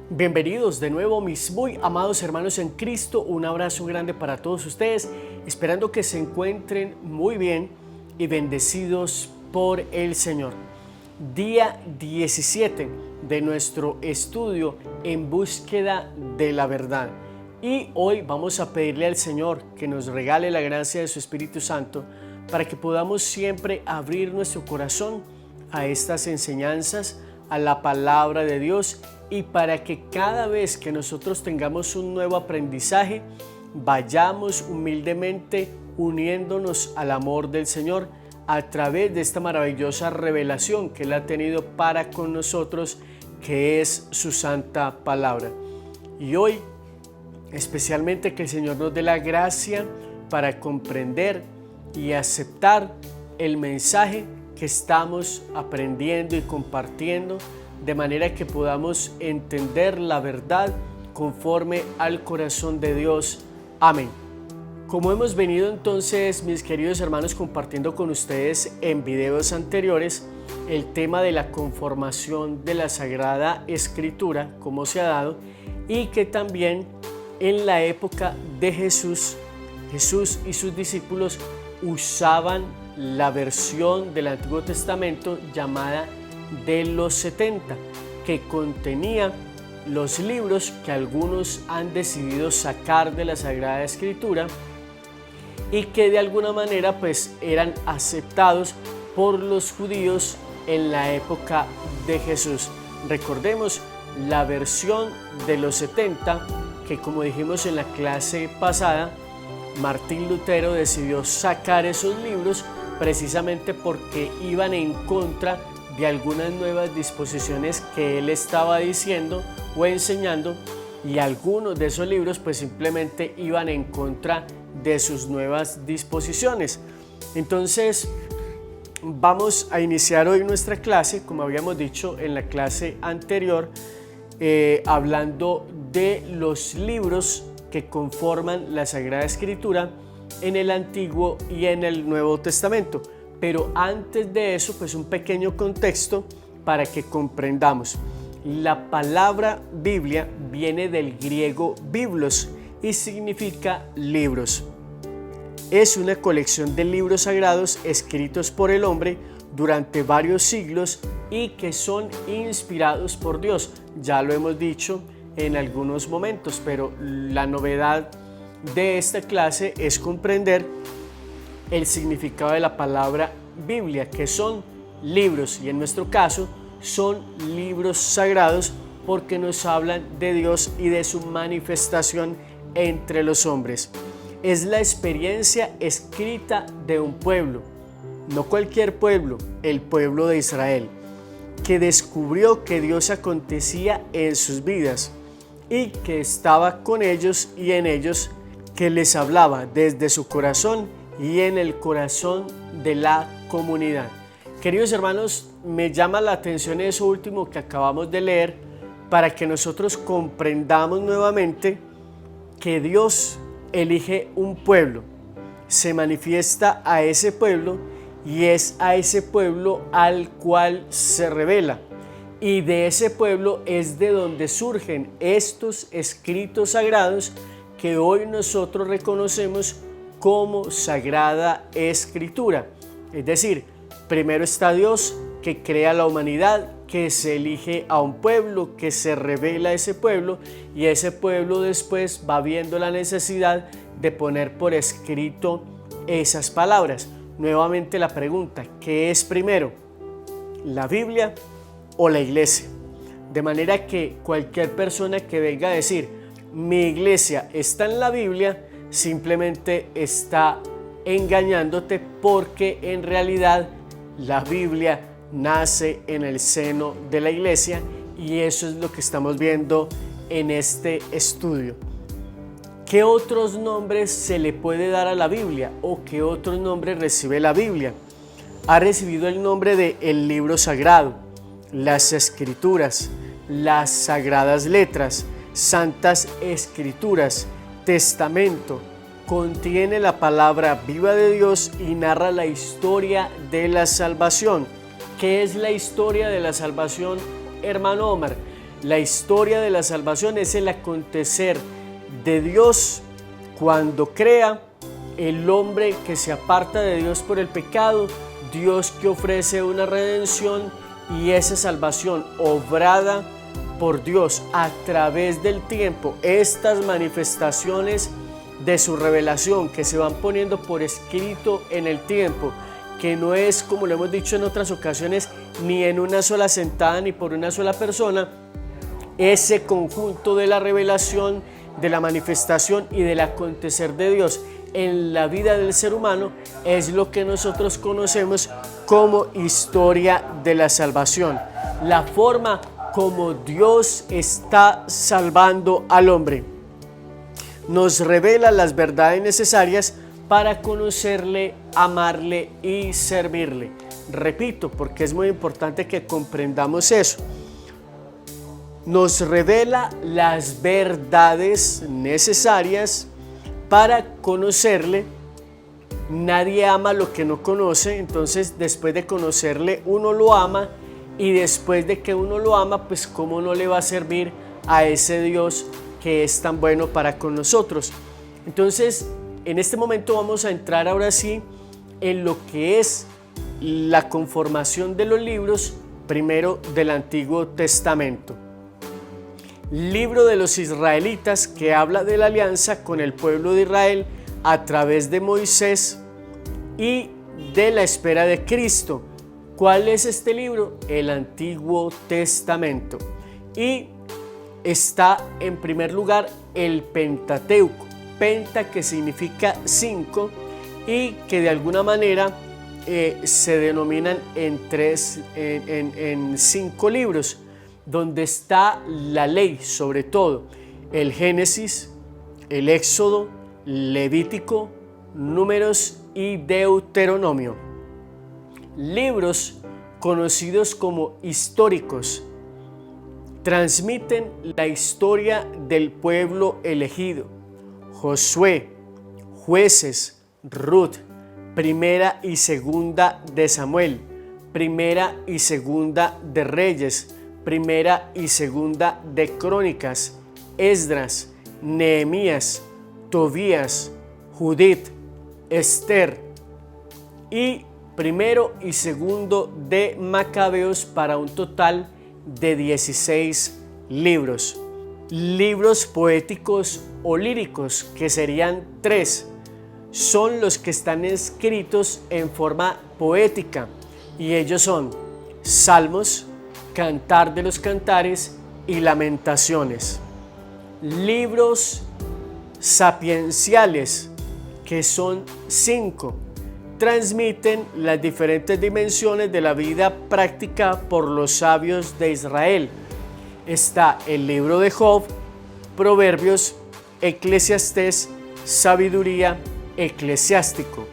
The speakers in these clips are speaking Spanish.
Bienvenidos de nuevo mis muy amados hermanos en Cristo, un abrazo grande para todos ustedes, esperando que se encuentren muy bien y bendecidos por el Señor. Día 17 de nuestro estudio en búsqueda de la verdad. Y hoy vamos a pedirle al Señor que nos regale la gracia de su Espíritu Santo para que podamos siempre abrir nuestro corazón a estas enseñanzas, a la palabra de Dios, y para que cada vez que nosotros tengamos un nuevo aprendizaje, vayamos humildemente uniéndonos al amor del Señor a través de esta maravillosa revelación que Él ha tenido para con nosotros, que es su santa palabra. Y hoy, especialmente, que el Señor nos dé la gracia para comprender y aceptar el mensaje que estamos aprendiendo y compartiendo, de manera que podamos entender la verdad conforme al corazón de Dios. Amén. Como hemos venido entonces, mis queridos hermanos, compartiendo con ustedes en videos anteriores el tema de la conformación de la Sagrada Escritura, cómo se ha dado, y que también en la época de Jesús y sus discípulos usaban la versión del Antiguo Testamento llamada de los 70, que contenía los libros que algunos han decidido sacar de la Sagrada Escritura y que de alguna manera pues eran aceptados por los judíos en la época de Jesús. Recordemos la versión de los 70, que como dijimos en la clase pasada, Martín Lutero decidió sacar esos libros precisamente porque iban en contra de algunas nuevas disposiciones que él estaba diciendo o enseñando, y algunos de esos libros pues simplemente iban en contra de sus nuevas disposiciones. Entonces vamos a iniciar hoy nuestra clase, como habíamos dicho en la clase anterior, hablando de los libros que conforman la Sagrada Escritura en el Antiguo y en el Nuevo Testamento. Pero antes de eso, pues un pequeño contexto para que comprendamos. La palabra Biblia viene del griego biblos y significa libros. Es una colección de libros sagrados escritos por el hombre durante varios siglos y que son inspirados por Dios. Ya lo hemos dicho en algunos momentos, pero la novedad de esta clase es comprender el significado de la palabra Biblia, que son libros, y en nuestro caso son libros sagrados porque nos hablan de Dios y de su manifestación entre los hombres. Es la experiencia escrita de un pueblo, no cualquier pueblo, el pueblo de Israel, que descubrió que Dios acontecía en sus vidas y que estaba con ellos y en ellos, que les hablaba desde su corazón y en el corazón de la comunidad. Queridos hermanos, me llama la atención eso último que acabamos de leer, para que nosotros comprendamos nuevamente que Dios elige un pueblo, se manifiesta a ese pueblo y es a ese pueblo al cual se revela, y de ese pueblo es de donde surgen estos escritos sagrados que hoy nosotros reconocemos como Sagrada Escritura. Es decir, primero está Dios, que crea la humanidad, que se elige a un pueblo, que se revela a ese pueblo, y ese pueblo después va viendo la necesidad de poner por escrito esas palabras. Nuevamente la pregunta, ¿qué es primero? ¿La Biblia o la iglesia? De manera que cualquier persona que venga a decir, mi iglesia está en la Biblia, simplemente está engañándote, porque en realidad la Biblia nace en el seno de la iglesia, y eso es lo que estamos viendo en este estudio. ¿Qué otros nombres se le puede dar a la Biblia, o qué otros nombres recibe la Biblia? Ha recibido el nombre de el libro sagrado, las escrituras, las sagradas letras, santas escrituras, testamento. Contiene la palabra viva de Dios y narra la historia de la salvación. ¿Qué es la historia de la salvación, hermano Omar? La historia de la salvación es el acontecer de Dios cuando crea el hombre que se aparta de Dios por el pecado, Dios que ofrece una redención y esa salvación obrada por Dios a través del tiempo. Estas manifestaciones de su revelación que se van poniendo por escrito en el tiempo, que no es, como lo hemos dicho en otras ocasiones, ni en una sola sentada ni por una sola persona. Ese conjunto de la revelación, de la manifestación y del acontecer de Dios en la vida del ser humano es lo que nosotros conocemos como historia de la salvación. La forma como Dios está salvando al hombre nos revela las verdades necesarias para conocerle, amarle y servirle. Repito, porque es muy importante que comprendamos eso. Nos revela las verdades necesarias para conocerle. Nadie ama lo que no conoce, entonces después de conocerle uno lo ama, y después de que uno lo ama, pues cómo no le va a servir a ese Dios que es tan bueno para con nosotros. Entonces, en este momento vamos a entrar ahora sí en lo que es la conformación de los libros, primero del Antiguo Testamento. Libro de los israelitas, que habla de la alianza con el pueblo de Israel a través de Moisés y de la espera de Cristo. ¿Cuál es este libro? El Antiguo Testamento. Y está en primer lugar el Pentateuco. Penta, que significa 5, y que de alguna manera se denominan en 5 libros, donde está la ley, sobre todo el Génesis, el Éxodo, Levítico, Números y Deuteronomio. Libros conocidos como históricos, transmiten la historia del pueblo elegido. Josué, Jueces, Ruth, Primera y Segunda de Samuel, Primera y Segunda de Reyes, Primera y Segunda de Crónicas, Esdras, Nehemías, Tobías, Judith, Esther y Primero y Segundo de Macabeos, para un total de 16 libros. Libros poéticos o líricos, que serían 3, son los que están escritos en forma poética, y ellos son Salmos, Cantar de los Cantares y Lamentaciones. Libros sapienciales, que son 5, transmiten las diferentes dimensiones de la vida práctica por los sabios de Israel. Está el libro de Job, Proverbios, Eclesiastés, Sabiduría, Eclesiástico.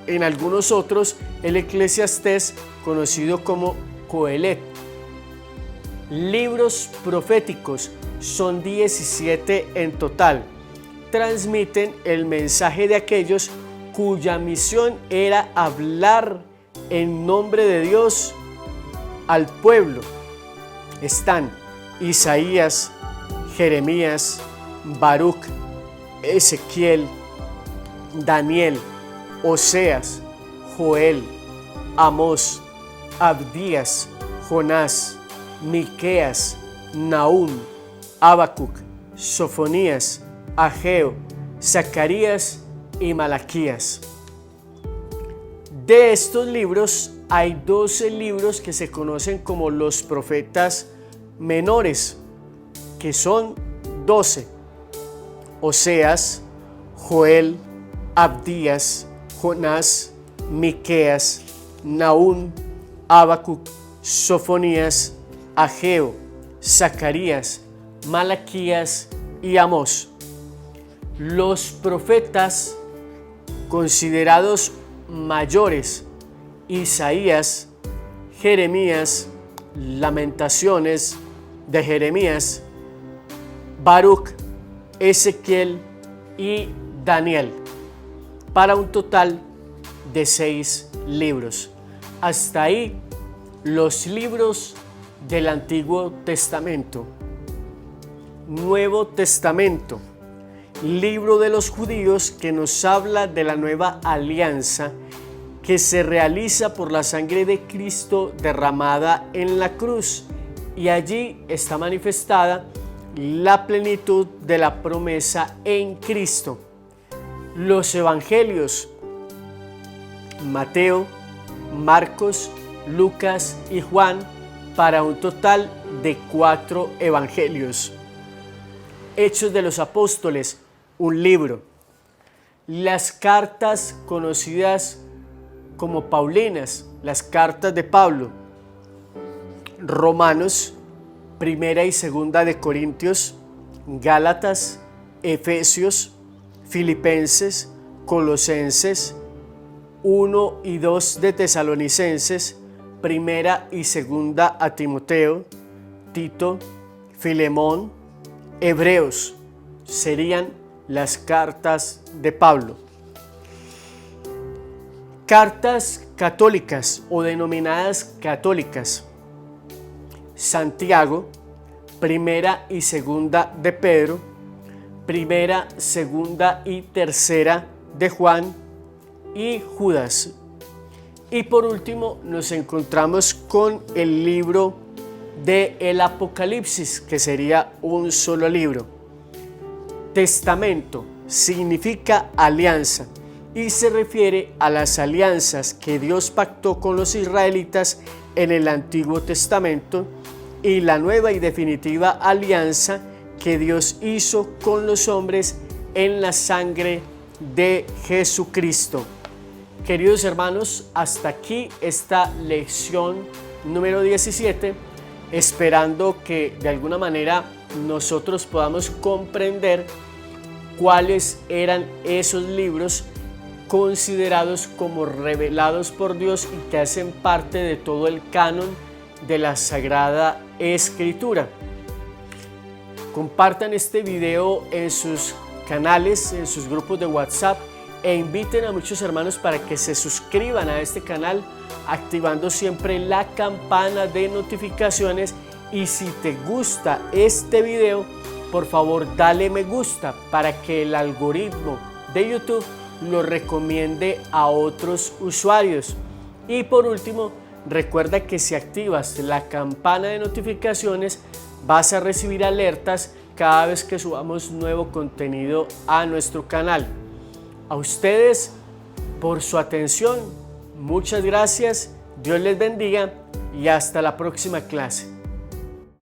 En algunos otros, el Eclesiastés, conocido como Coelet. Libros proféticos, son 17 en total. Transmiten el mensaje de aquellos cuya misión era hablar en nombre de Dios al pueblo. Están Isaías, Jeremías, Baruch, Ezequiel, Daniel, Oseas, Joel, Amós, Abdías, Jonás, Miqueas, Nahum, Habacuc, Sofonías, Ageo, Zacarías y Malaquías. De estos libros hay 12 libros que se conocen como los profetas menores, que son 12: Oseas, Joel, Abdías, Jonás, Miqueas, Nahum, Habacuc, Sofonías, Ageo, Zacarías, Malaquías y Amós. Los profetas considerados mayores: Isaías, Jeremías, Lamentaciones de Jeremías, Baruch, Ezequiel y Daniel, para un total de 6 libros. Hasta ahí los libros del Antiguo Testamento. Nuevo Testamento, libro de los judíos que nos habla de la nueva alianza que se realiza por la sangre de Cristo derramada en la cruz, y allí está manifestada la plenitud de la promesa en Cristo. Los evangelios, Mateo, Marcos, Lucas y Juan, para un total de 4 evangelios. Hechos de los Apóstoles, un libro. Las cartas conocidas como Paulinas, las cartas de Pablo. Romanos, Primera y Segunda de Corintios, Gálatas, Efesios, Filipenses, Colosenses, 1 y 2 de Tesalonicenses, Primera y Segunda a Timoteo, Tito, Filemón, Hebreos, serían las cartas de Pablo. Cartas católicas o denominadas católicas. Santiago, Primera y Segunda de Pedro, Primera, Segunda y Tercera de Juan y Judas. Y por último nos encontramos con el libro de el Apocalipsis, que sería un solo libro. Testamento significa alianza y se refiere a las alianzas que Dios pactó con los israelitas en el Antiguo Testamento y la nueva y definitiva alianza que Dios hizo con los hombres en la sangre de Jesucristo. Queridos hermanos, hasta aquí esta lección número 17, esperando que de alguna manera nosotros podamos comprender cuáles eran esos libros considerados como revelados por Dios y que hacen parte de todo el canon de la Sagrada Escritura. Compartan este video en sus canales, en sus grupos de WhatsApp, e inviten a muchos hermanos para que se suscriban a este canal activando siempre la campana de notificaciones. Y si te gusta este video, por favor dale me gusta para que el algoritmo de YouTube lo recomiende a otros usuarios. Y por último, recuerda que si activas la campana de notificaciones vas a recibir alertas cada vez que subamos nuevo contenido a nuestro canal. A ustedes por su atención, muchas gracias, Dios les bendiga y hasta la próxima clase.